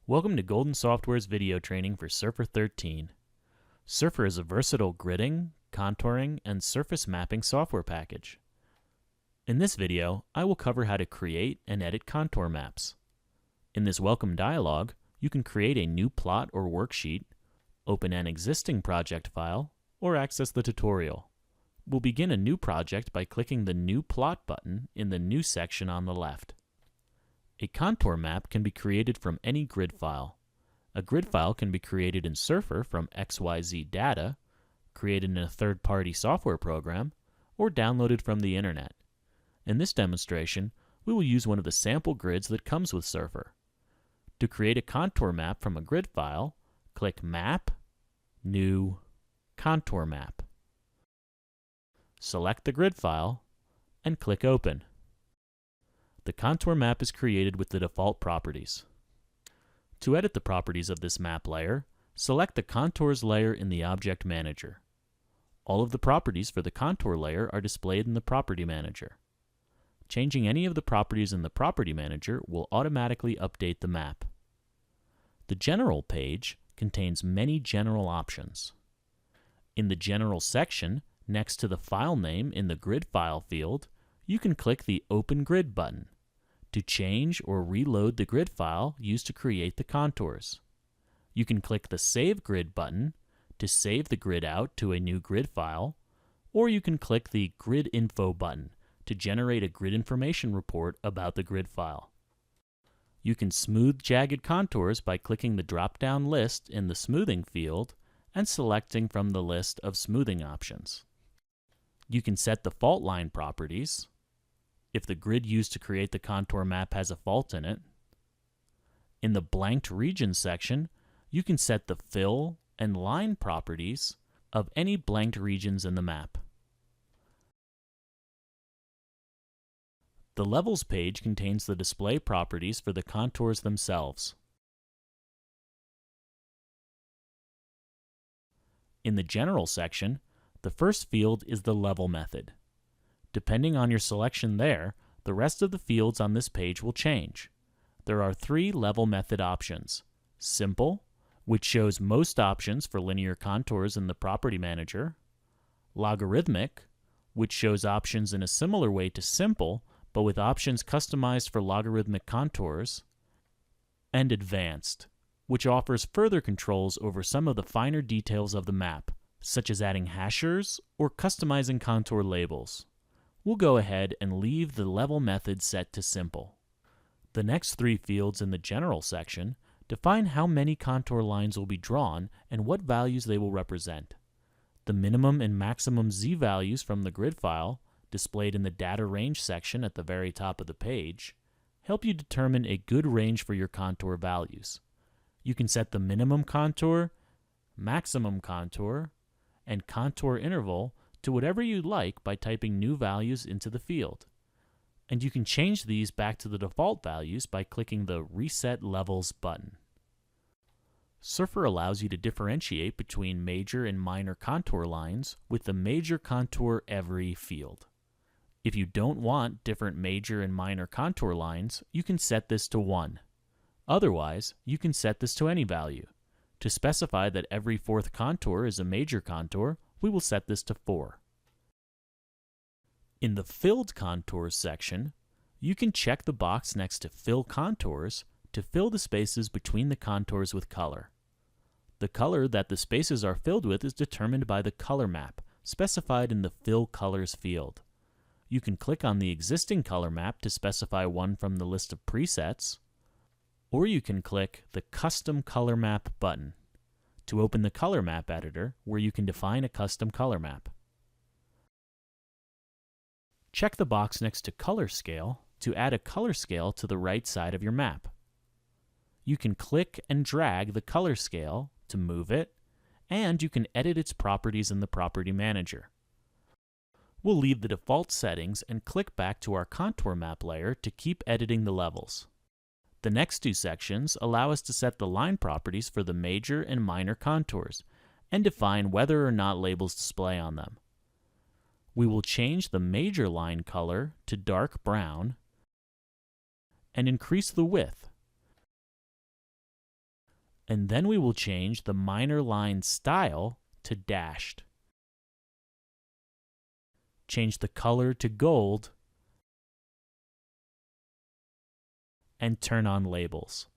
Welcome to Golden Software's video training for Surfer 13. Surfer is a versatile gridding, contouring, and surface mapping software package. In this video, I will cover how to create and edit contour maps. In this welcome dialog, you can create a new plot or worksheet, open an existing project file, or access the tutorial. We'll begin a new project by clicking the New Plot button in the New section on the left. A contour map can be created from any grid file. A grid file can be created in Surfer from XYZ data, created in a third-party software program, or downloaded from the internet. In this demonstration, we will use one of the sample grids that comes with Surfer. To create a contour map from a grid file, click Map, New, Contour Map. Select the grid file, and click Open. The contour map is created with the default properties. To edit the properties of this map layer, select the Contours layer in the Object Manager. All of the properties for the contour layer are displayed in the Property Manager. Changing any of the properties in the Property Manager will automatically update the map. The General page contains many general options. In the General section, next to the file name in the Grid File field, you can click the Open Grid button to change or reload the grid file used to create the contours. You can click the Save Grid button to save the grid out to a new grid file, or you can click the Grid Info button to generate a grid information report about the grid file. You can smooth jagged contours by clicking the drop-down list in the Smoothing field and selecting from the list of smoothing options. You can set the fault line properties, if the grid used to create the contour map has a fault in it. In the Blanked Region section, you can set the fill and line properties of any blanked regions in the map. The Levels page contains the display properties for the contours themselves. In the General section, the first field is the level method. Depending on your selection there, the rest of the fields on this page will change. There are three level method options: Simple, which shows most options for linear contours in the Property Manager; Logarithmic, which shows options in a similar way to Simple, but with options customized for logarithmic contours; and Advanced, which offers further controls over some of the finer details of the map, such as adding hashers or customizing contour labels. We'll go ahead and leave the level method set to Simple. The next three fields in the General section define how many contour lines will be drawn and what values they will represent. The minimum and maximum Z values from the grid file, displayed in the Data Range section at the very top of the page, help you determine a good range for your contour values. You can set the minimum contour, maximum contour, and contour interval to whatever you like by typing new values into the field. And you can change these back to the default values by clicking the Reset Levels button. Surfer allows you to differentiate between major and minor contour lines with the Major Contour Every field. If you don't want different major and minor contour lines, you can set this to 1. Otherwise, you can set this to any value. To specify that every fourth contour is a major contour, we will set this to 4. In the Filled Contours section, you can check the box next to Fill Contours to fill the spaces between the contours with color. The color that the spaces are filled with is determined by the color map, specified in the Fill Colors field. You can click on the existing color map to specify one from the list of presets, or you can click the Custom Color Map button to open the color map editor where you can define a custom color map. Check the box next to Color Scale to add a color scale to the right side of your map. You can click and drag the color scale to move it, and you can edit its properties in the Property Manager. We'll leave the default settings and click back to our contour map layer to keep editing the levels. The next two sections allow us to set the line properties for the major and minor contours and define whether or not labels display on them. We will change the major line color to dark brown and increase the width. And then we will change the minor line style to dashed. Change the color to gold, and turn on labels.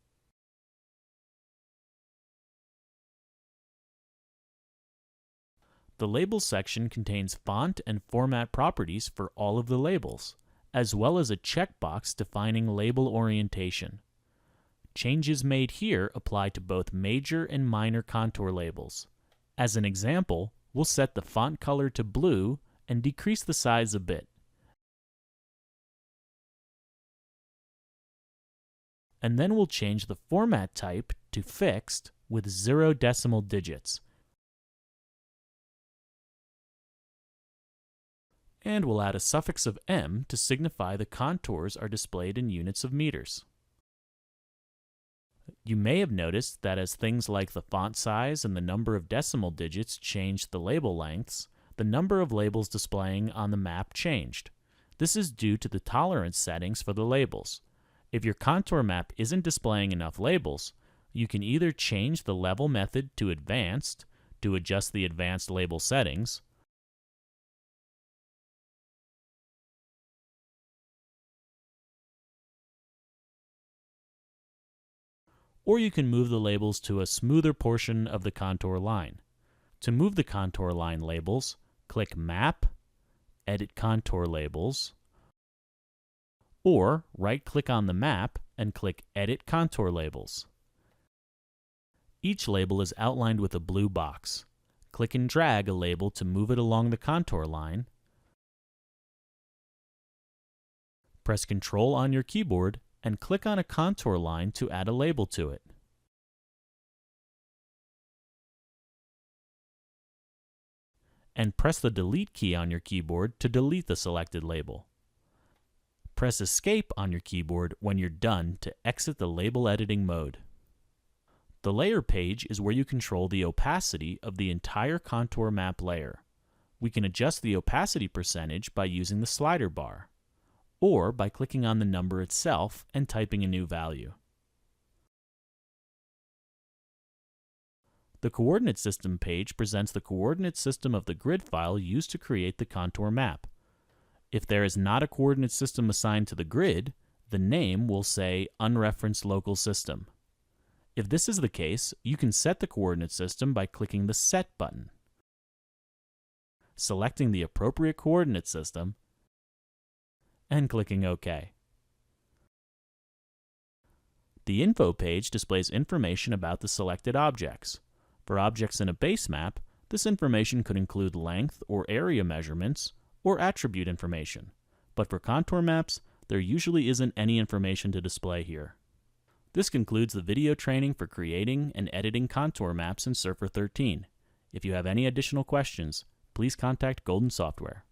The Labels section contains font and format properties for all of the labels, as well as a checkbox defining label orientation. Changes made here apply to both major and minor contour labels. As an example, we'll set the font color to blue and decrease the size a bit. And then we'll change the format type to fixed with 0 decimal digits. And we'll add a suffix of m to signify the contours are displayed in units of meters. You may have noticed that as things like the font size and the number of decimal digits changed the label lengths, the number of labels displaying on the map changed. This is due to the tolerance settings for the labels. If your contour map isn't displaying enough labels, you can either change the level method to advanced to adjust the advanced label settings, or you can move the labels to a smoother portion of the contour line. To move the contour line labels, click Map, Edit Contour Labels, or right-click on the map and click Edit Contour Labels. Each label is outlined with a blue box. Click and drag a label to move it along the contour line. Press Ctrl on your keyboard and click on a contour line to add a label to it. And press the Delete key on your keyboard to delete the selected label. Press Escape on your keyboard when you're done to exit the label editing mode. The Layer page is where you control the opacity of the entire contour map layer. We can adjust the opacity percentage by using the slider bar, or by clicking on the number itself and typing a new value. The Coordinate System page presents the coordinate system of the grid file used to create the contour map. If there is not a coordinate system assigned to the grid, the name will say Unreferenced Local System. If this is the case, you can set the coordinate system by clicking the Set button, selecting the appropriate coordinate system, and clicking OK. The Info page displays information about the selected objects. For objects in a base map, this information could include length or area measurements or attribute information. But for contour maps, there usually isn't any information to display here. This concludes the video training for creating and editing contour maps in Surfer 13. If you have any additional questions, please contact Golden Software.